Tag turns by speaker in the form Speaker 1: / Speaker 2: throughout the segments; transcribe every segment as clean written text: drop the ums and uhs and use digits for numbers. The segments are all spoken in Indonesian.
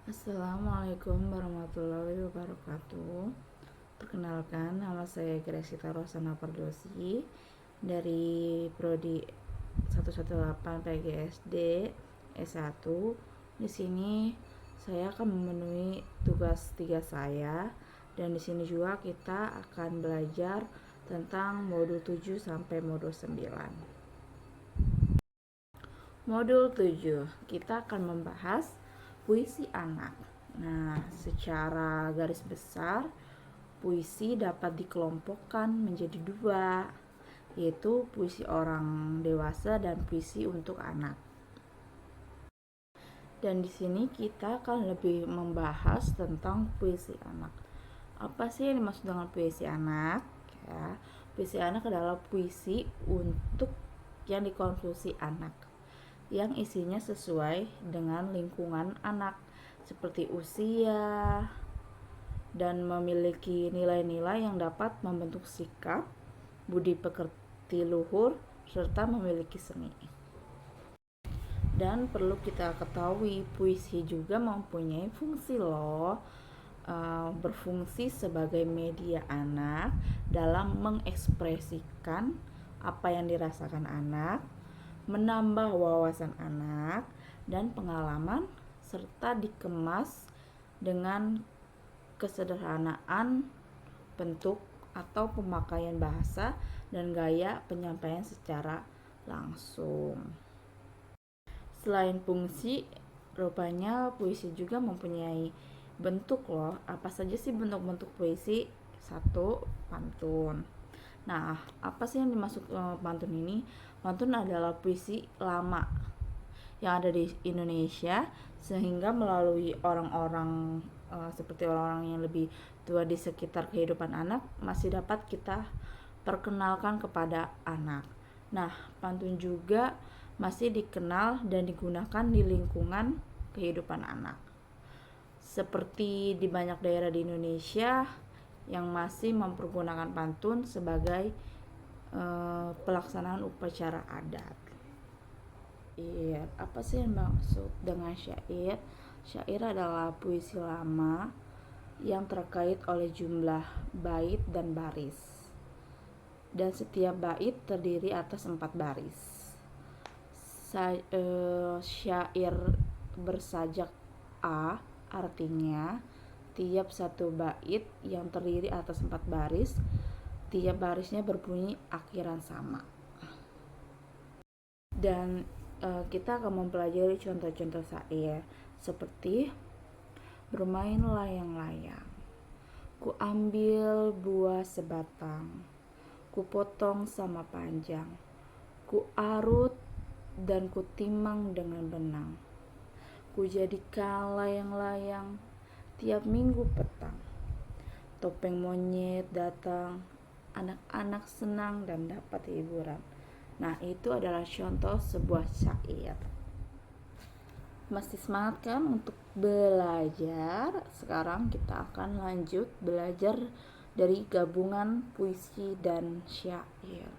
Speaker 1: Assalamualaikum warahmatullahi wabarakatuh. Perkenalkan, nama saya Gresita Rosana Pardosi dari Prodi 118 PGSD S1. Di sini saya akan memenuhi tugas 3 saya, dan di sini juga kita akan belajar tentang modul 7 sampai modul 9. Modul 7, kita akan membahas puisi anak. Nah, secara garis besar, puisi dapat dikelompokkan menjadi dua, yaitu puisi orang dewasa dan puisi untuk anak. Dan di sini kita akan lebih membahas tentang puisi anak. Apa sih yang dimaksud dengan puisi anak? Ya, puisi anak adalah puisi untuk yang dikonsumsi anak, yang isinya sesuai dengan lingkungan anak, seperti usia, dan memiliki nilai-nilai yang dapat membentuk sikap, budi pekerti luhur, serta memiliki seni. Dan perlu kita ketahui, puisi juga mempunyai fungsi loh, berfungsi sebagai media anak dalam mengekspresikan apa yang dirasakan anak, menambah wawasan anak dan pengalaman, serta dikemas dengan kesederhanaan bentuk atau pemakaian bahasa dan gaya penyampaian secara langsung. Selain fungsi, rupanya puisi juga mempunyai bentuk loh. Apa saja sih bentuk-bentuk puisi? 1. Pantun. Nah, apa sih yang dimaksud pantun ini? Pantun adalah puisi lama yang ada di Indonesia, sehingga melalui orang-orang seperti orang-orang yang lebih tua di sekitar kehidupan anak masih dapat kita perkenalkan kepada anak. Nah, pantun juga masih dikenal dan digunakan di lingkungan kehidupan anak, seperti di banyak daerah di Indonesia yang masih mempergunakan pantun sebagai pelaksanaan upacara adat. Iya, apa sih yang maksud dengan syair? Syair adalah puisi lama yang terkait oleh jumlah bait dan baris, dan setiap bait terdiri atas 4 baris. Syair bersajak A artinya tiap satu bait yang terdiri atas 4 baris, tiap barisnya berbunyi akhiran sama. Dan kita akan mempelajari contoh-contoh syair seperti bermain layang-layang, ku ambil buah sebatang, ku potong sama panjang, ku arut dan ku timang dengan benang, ku jadikan layang-layang tiap minggu petang, topeng monyet datang, anak-anak senang dan dapat hiburan. Nah, itu adalah contoh sebuah syair. Masih semangat kan untuk belajar? Sekarang kita akan lanjut belajar dari gabungan puisi dan syair.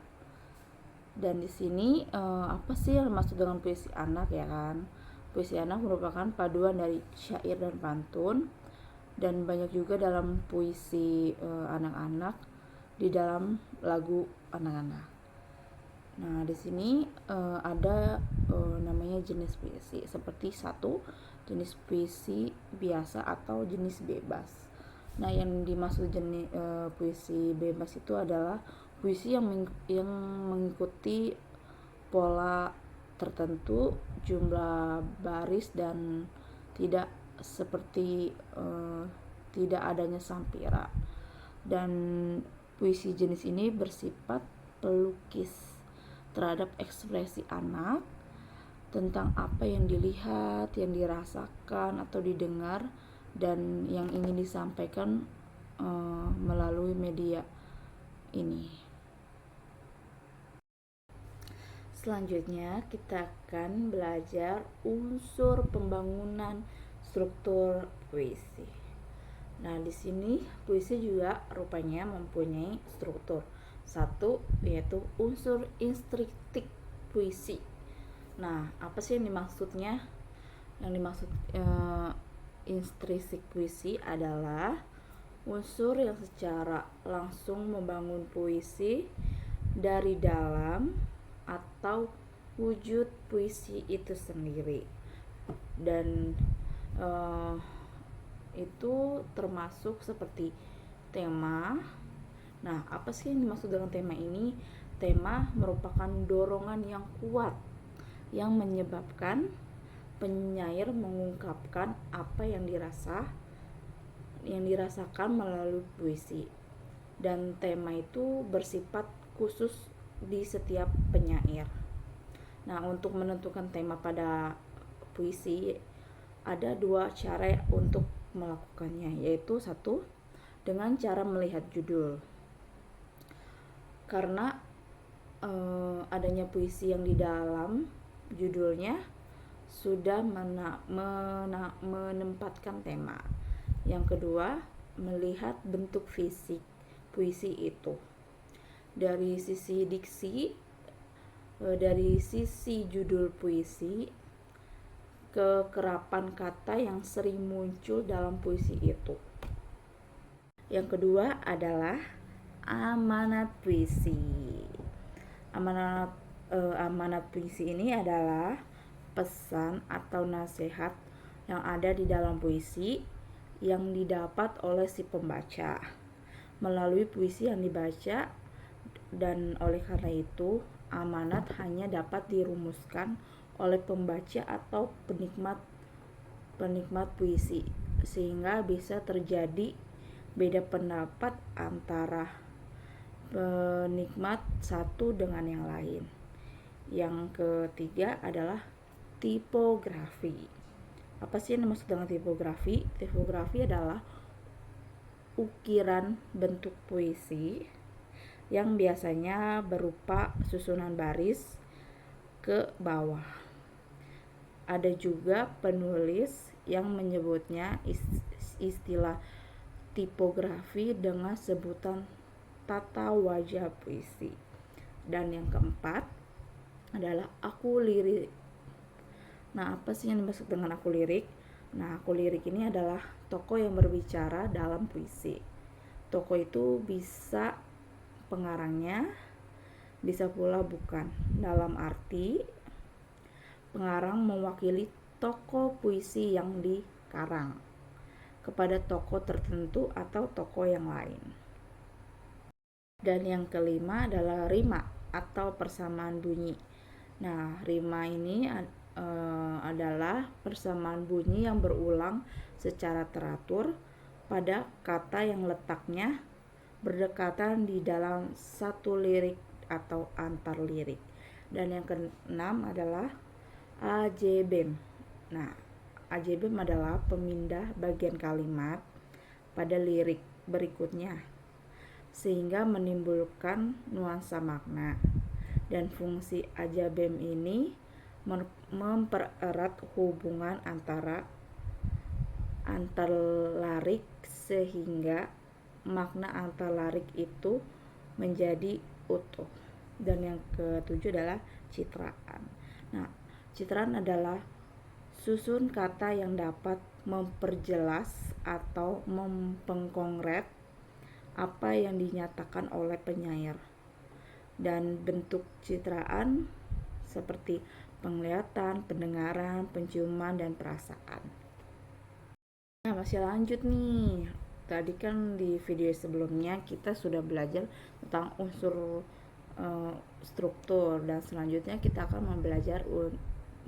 Speaker 1: Dan di sini apa sih yang dimaksud dengan puisi anak, ya kan? Puisi anak merupakan paduan dari syair dan pantun, dan banyak juga dalam puisi anak-anak di dalam lagu anak-anak. Nah, di sini ada namanya jenis puisi, seperti 1. Jenis puisi biasa atau jenis bebas. Nah, yang dimaksud jenis puisi bebas itu adalah puisi yang mengikuti pola tertentu, jumlah baris, dan tidak seperti tidak adanya sampira. Dan puisi jenis ini bersifat pelukis terhadap ekspresi anak tentang apa yang dilihat, yang dirasakan atau didengar, dan yang ingin disampaikan melalui media ini. Selanjutnya kita akan belajar unsur pembangunan struktur puisi. Nah, di sini puisi juga rupanya mempunyai struktur. 1, yaitu unsur instruktif puisi. Nah, apa sih yang dimaksudnya? Yang dimaksud intrinsik puisi adalah unsur yang secara langsung membangun puisi dari dalam atau wujud puisi itu sendiri. Dan itu termasuk seperti tema. Nah, apa sih yang dimaksud dengan tema ini? Tema merupakan dorongan yang kuat yang menyebabkan penyair mengungkapkan apa yang dirasakan melalui puisi. Dan tema itu bersifat khusus di setiap penyair. Nah, untuk menentukan tema pada puisi ada dua cara untuk melakukannya, yaitu satu, dengan cara melihat judul. Karena adanya puisi yang di dalam judulnya sudah menempatkan tema. Yang kedua, melihat bentuk fisik puisi itu. Dari sisi diksi, dari sisi judul puisi, kekerapan kata yang sering muncul dalam puisi itu. Yang kedua adalah amanat puisi. Amanat puisi ini adalah pesan atau nasihat yang ada di dalam puisi yang didapat oleh si pembaca melalui puisi yang dibaca, dan oleh karena itu amanat hanya dapat dirumuskan oleh pembaca atau penikmat puisi, sehingga bisa terjadi beda pendapat antara penikmat satu dengan yang lain. Yang ketiga adalah tipografi. Apa sih yang dimaksud dengan tipografi? Tipografi adalah ukiran bentuk puisi yang biasanya berupa susunan baris ke bawah. Ada juga penulis yang menyebutnya istilah tipografi dengan sebutan tata wajah puisi. Dan yang keempat adalah aku lirik. Nah, apa sih yang dimaksud dengan aku lirik? Nah, aku lirik ini adalah tokoh yang berbicara dalam puisi. Tokoh itu bisa pengarangnya, bisa pula bukan. Dalam arti pengarang mewakili tokoh puisi yang dikarang kepada tokoh tertentu atau tokoh yang lain. Dan yang kelima adalah rima atau persamaan bunyi. Nah, rima ini adalah persamaan bunyi yang berulang secara teratur pada kata yang letaknya berdekatan di dalam satu lirik atau antar lirik. Dan yang keenam adalah ajebem. Nah, ajebem adalah pemindah bagian kalimat pada lirik berikutnya sehingga menimbulkan nuansa makna. Dan fungsi ajebem ini mempererat hubungan antar larik sehingga makna antar larik itu menjadi utuh. Dan yang ketujuh adalah citraan. Nah, citraan adalah susun kata yang dapat memperjelas atau mempengkongret apa yang dinyatakan oleh penyair. Dan bentuk citraan seperti penglihatan, pendengaran, penciuman, dan perasaan. Nah, masih lanjut nih. Tadi kan di video sebelumnya kita sudah belajar tentang unsur struktur, dan selanjutnya kita akan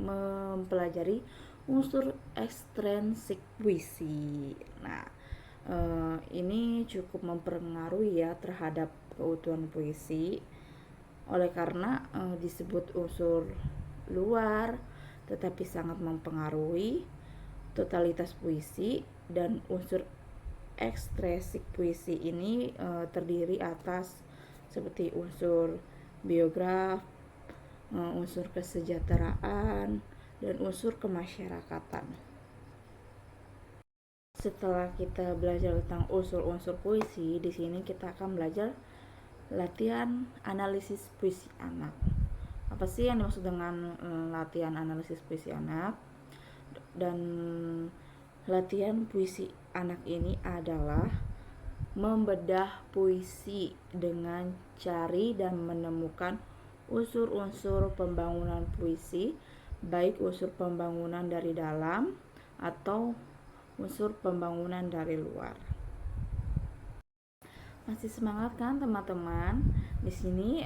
Speaker 1: mempelajari unsur ekstrinsik puisi. Nah, ini cukup mempengaruhi ya terhadap keutuhan puisi, oleh karena disebut unsur luar tetapi sangat mempengaruhi totalitas puisi. Dan unsur ekstrinsik puisi ini terdiri atas seperti unsur biograf, unsur kesejahteraan, dan unsur kemasyarakatan. Setelah kita belajar tentang unsur-unsur puisi, di sini kita akan belajar latihan analisis puisi anak. Apa sih yang dimaksud dengan latihan analisis puisi anak? Dan latihan puisi anak ini adalah membedah puisi dengan cari dan menemukan unsur-unsur pembangunan puisi, baik unsur pembangunan dari dalam atau unsur pembangunan dari luar. Masih semangat kan teman-teman? Di sini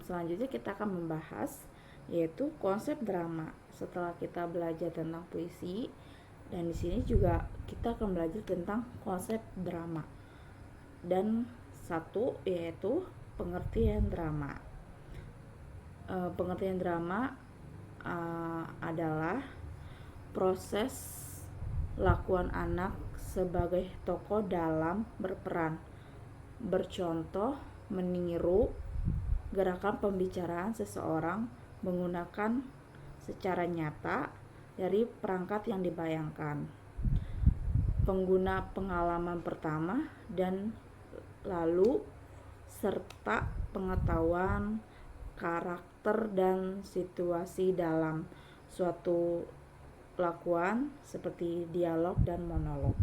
Speaker 1: selanjutnya kita akan membahas yaitu konsep drama. Setelah kita belajar tentang puisi, dan di sini juga kita akan belajar tentang konsep drama. Dan satu yaitu pengertian drama. Pengertian drama adalah proses lakuan anak sebagai tokoh dalam berperan, bercontoh, meniru gerakan pembicaraan seseorang menggunakan secara nyata dari perangkat yang dibayangkan. Pengguna pengalaman pertama dan lalu serta pengetahuan karakter dan situasi dalam suatu lakuan seperti dialog dan monolog.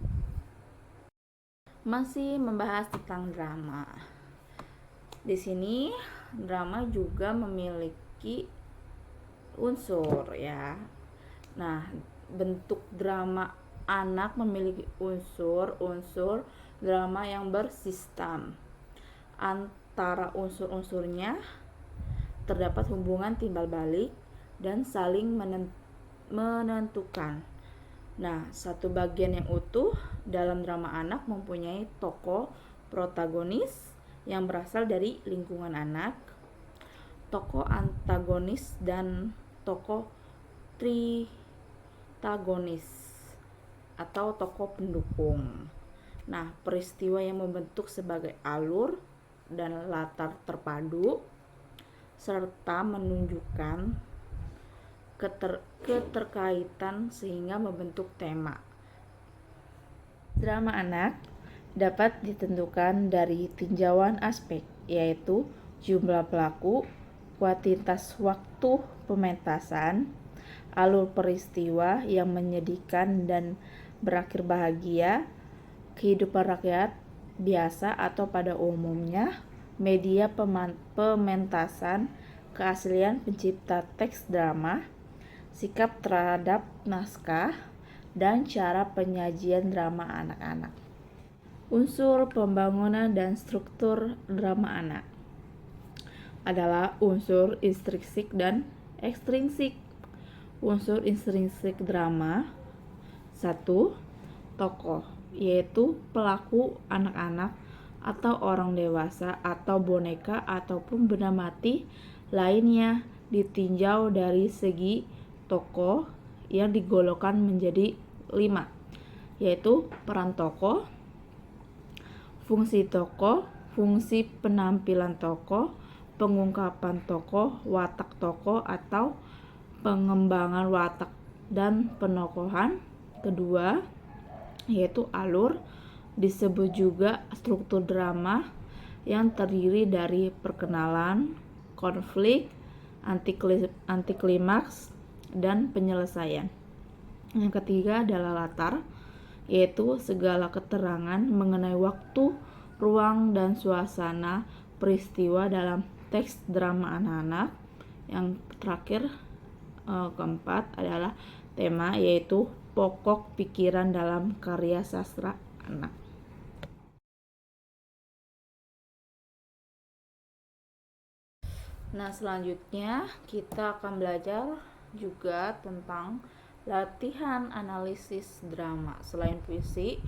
Speaker 1: Masih membahas tentang drama. Di sini drama juga memiliki unsur ya. Nah, bentuk drama anak memiliki unsur drama yang bersistem. Antara unsur-unsurnya terdapat hubungan timbal balik dan saling menentukan. Nah, satu bagian yang utuh dalam drama anak mempunyai tokoh protagonis yang berasal dari lingkungan anak, tokoh antagonis dan tokoh tritagonis atau tokoh pendukung. Nah, peristiwa yang membentuk sebagai alur dan latar terpadu serta menunjukkan keterkaitan sehingga membentuk tema. Drama anak dapat ditentukan dari tinjauan aspek, yaitu jumlah pelaku, kuantitas waktu pementasan, alur peristiwa yang menyedihkan dan berakhir bahagia, kehidupan rakyat biasa atau pada umumnya, media pementasan, keaslian pencipta teks drama, sikap terhadap naskah, dan cara penyajian drama anak-anak. Unsur pembangunan dan struktur drama anak adalah unsur intrinsik dan ekstrinsik. Unsur intrinsik drama: 1. Tokoh, yaitu pelaku anak-anak atau orang dewasa atau boneka ataupun benda mati lainnya ditinjau dari segi tokoh yang digolongkan menjadi 5, yaitu peran tokoh, fungsi tokoh, fungsi penampilan tokoh, pengungkapan tokoh, watak tokoh atau pengembangan watak dan penokohan. Kedua, yaitu alur, disebut juga struktur drama yang terdiri dari perkenalan, konflik, antiklimaks, dan penyelesaian. Yang ketiga adalah latar, yaitu segala keterangan mengenai waktu, ruang, dan suasana peristiwa dalam teks drama anak-anak. Yang terakhir, keempat adalah tema, yaitu pokok pikiran dalam karya sastra anak. Nah, selanjutnya kita akan belajar juga tentang latihan analisis drama. Selain puisi,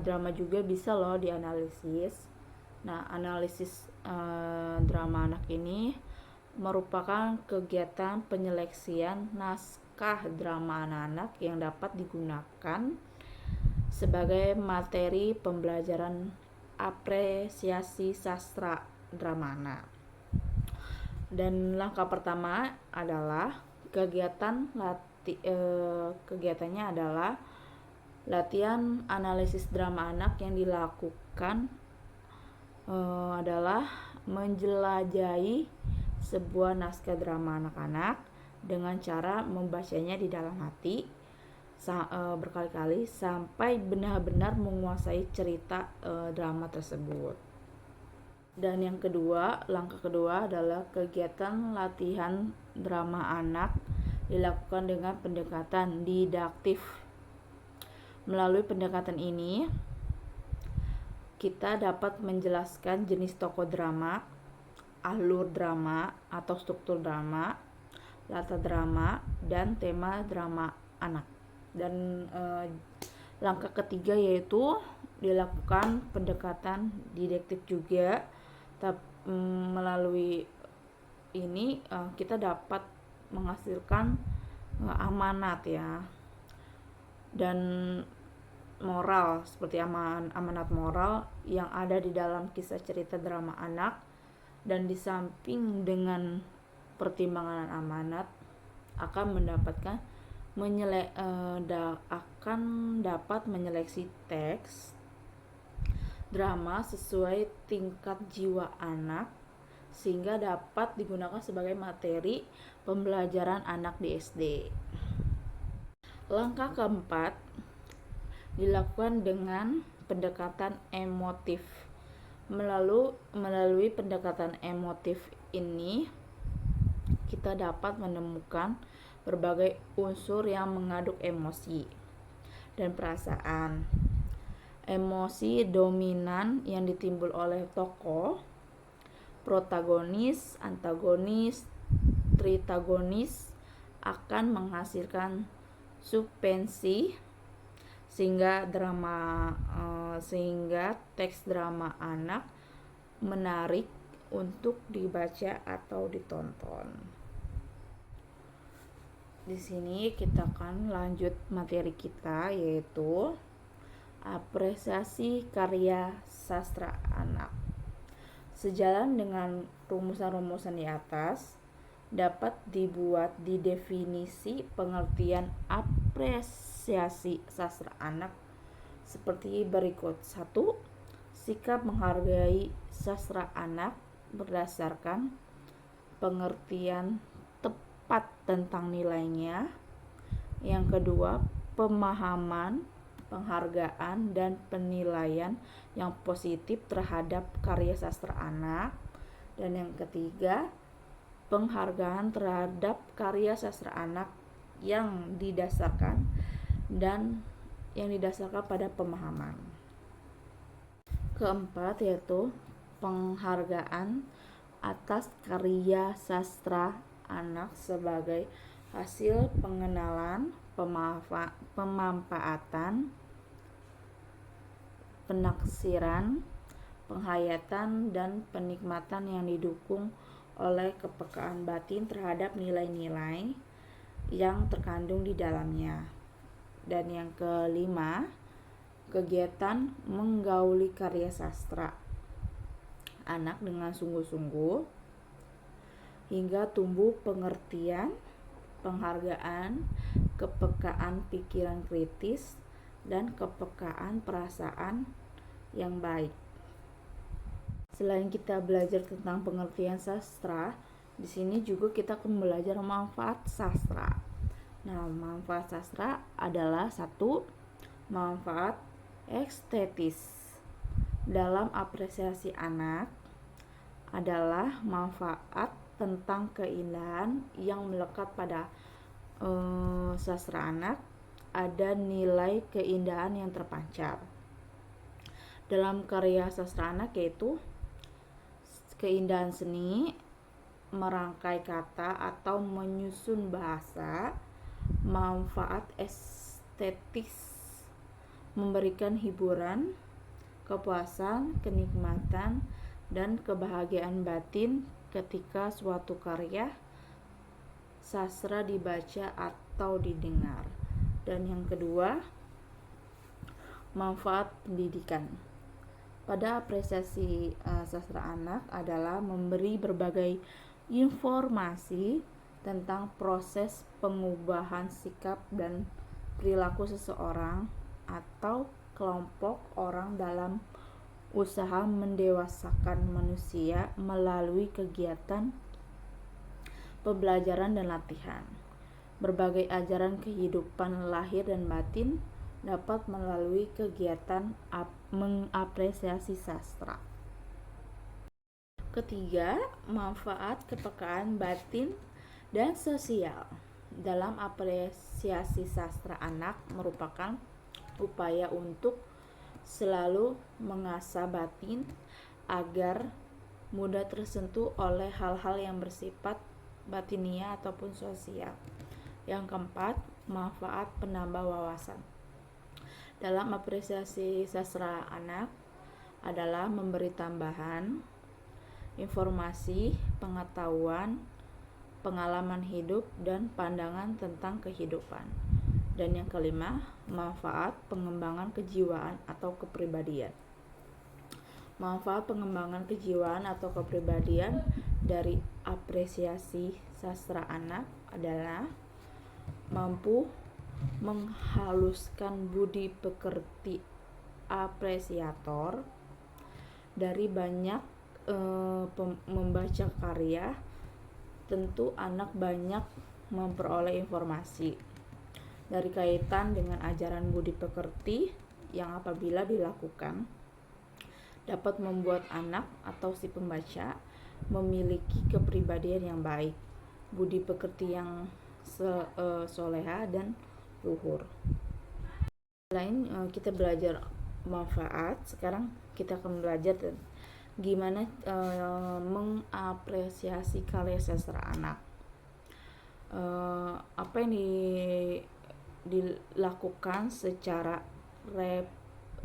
Speaker 1: drama juga bisa loh dianalisis. Nah, analisis drama anak ini merupakan kegiatan penyeleksian naskah drama anak-anak yang dapat digunakan sebagai materi pembelajaran apresiasi sastra drama anak. Dan langkah pertama adalah kegiatannya adalah latihan analisis drama anak yang dilakukan adalah menjelajahi sebuah naskah drama anak-anak dengan cara membacanya di dalam hati, berkali-kali sampai benar-benar menguasai cerita drama tersebut. Dan yang kedua, langkah kedua adalah kegiatan latihan drama anak dilakukan dengan pendekatan didaktif. Melalui pendekatan ini, kita dapat menjelaskan jenis tokoh drama, alur drama atau struktur drama, latar drama, dan tema drama anak. Dan langkah ketiga yaitu dilakukan pendekatan didaktif juga. Melalui ini kita dapat menghasilkan amanat ya, dan moral seperti amanat moral yang ada di dalam kisah cerita drama anak. Dan di samping dengan pertimbangan amanat akan dapat menyeleksi teks drama sesuai tingkat jiwa anak sehingga dapat digunakan sebagai materi pembelajaran anak di SD. Langkah keempat dilakukan dengan pendekatan emotif. Melalui pendekatan emotif ini kita dapat menemukan berbagai unsur yang mengaduk emosi dan perasaan. Emosi dominan yang ditimbul oleh tokoh, protagonis, antagonis, tritagonis akan menghasilkan suspensi sehingga teks drama anak menarik untuk dibaca atau ditonton. Di sini kita akan lanjut materi kita, yaitu apresiasi karya sastra anak. Sejalan dengan rumusan-rumusan di atas, dapat dibuat di definisi pengertian apresiasi sastra anak seperti berikut. 1. Sikap menghargai sastra anak berdasarkan pengertian tepat tentang nilainya. Yang kedua, pemahaman, penghargaan, dan penilaian yang positif terhadap karya sastra anak. Dan yang ketiga, penghargaan terhadap karya sastra anak yang didasarkan pada pemahaman. Keempat yaitu penghargaan atas karya sastra anak sebagai hasil pengenalan, pemanfaatan, penaksiran, penghayatan, dan penikmatan yang didukung oleh kepekaan batin terhadap nilai-nilai yang terkandung di dalamnya. Dan yang kelima, kegiatan menggauli karya sastra anak dengan sungguh-sungguh hingga tumbuh pengertian, penghargaan, kepekaan pikiran kritis, dan kepekaan perasaan yang baik. Selain kita belajar tentang pengertian sastra, di sini juga kita akan belajar manfaat sastra. Nah, manfaat sastra adalah 1. Manfaat estetis dalam apresiasi anak adalah manfaat tentang keindahan yang melekat pada sastra anak. Ada nilai keindahan yang terpancar dalam karya sastra anak, yaitu keindahan seni, merangkai kata atau menyusun bahasa. Manfaat estetis memberikan hiburan, kepuasan, kenikmatan, dan kebahagiaan batin ketika suatu karya sastra dibaca atau didengar. Dan yang kedua, manfaat pendidikan pada apresiasi sastra anak adalah memberi berbagai informasi tentang proses pengubahan sikap dan perilaku seseorang atau kelompok orang dalam usaha mendewasakan manusia melalui kegiatan pembelajaran dan latihan. Berbagai ajaran kehidupan lahir dan batin dapat melalui kegiatan mengapresiasi sastra. Ketiga, manfaat kepekaan batin dan sosial. Dalam apresiasi sastra anak merupakan upaya untuk selalu mengasah batin agar mudah tersentuh oleh hal-hal yang bersifat batinia ataupun sosial. Yang keempat, manfaat penambah wawasan. Dalam apresiasi sastra anak adalah memberi tambahan informasi, pengetahuan, pengalaman hidup, dan pandangan tentang kehidupan. Dan yang kelima, manfaat pengembangan kejiwaan atau kepribadian. Manfaat pengembangan kejiwaan atau kepribadian dari apresiasi sastra anak adalah mampu menghaluskan budi pekerti apresiator. Dari banyak membaca karya, tentu anak banyak memperoleh informasi dari kaitan dengan ajaran budi pekerti yang apabila dilakukan dapat membuat anak atau si pembaca memiliki kepribadian yang baik, budi pekerti yang soleha dan luhur. Selain kita belajar manfaat, sekarang kita akan belajar gimana mengapresiasi karya sastra anak. Apa yang dilakukan secara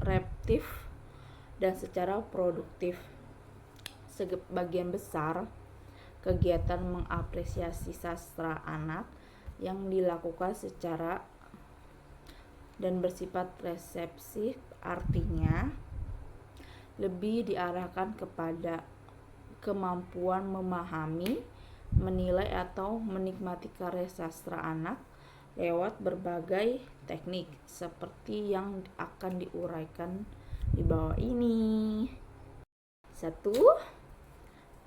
Speaker 1: reptif dan secara produktif. Sebagian besar kegiatan mengapresiasi sastra anak yang dilakukan secara dan bersifat resepsif, artinya lebih diarahkan kepada kemampuan memahami, menilai atau menikmati karya sastra anak lewat berbagai teknik seperti yang akan diuraikan di bawah ini. 1.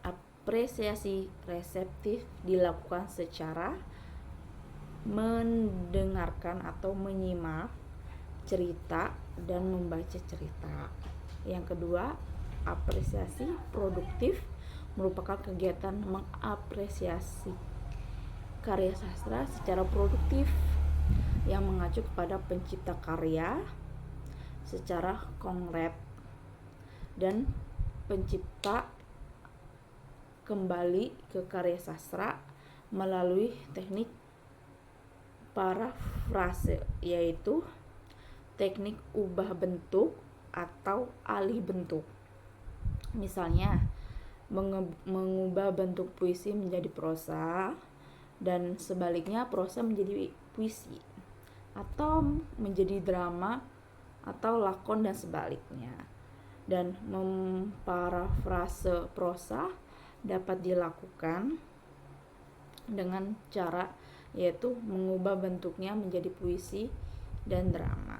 Speaker 1: Apresiasi reseptif dilakukan secara mendengarkan atau menyimak cerita dan membaca cerita. Yang kedua, apresiasi produktif merupakan kegiatan mengapresiasi karya sastra secara produktif yang mengacu kepada pencipta karya secara konkret dan pencipta kembali ke karya sastra melalui teknik parafrase, yaitu teknik ubah bentuk atau alih bentuk. Misalnya, mengubah bentuk puisi menjadi prosa dan sebaliknya prosa menjadi puisi, atau menjadi drama atau lakon dan sebaliknya. Dan memparafrase prosa dapat dilakukan dengan cara yaitu mengubah bentuknya menjadi puisi dan drama.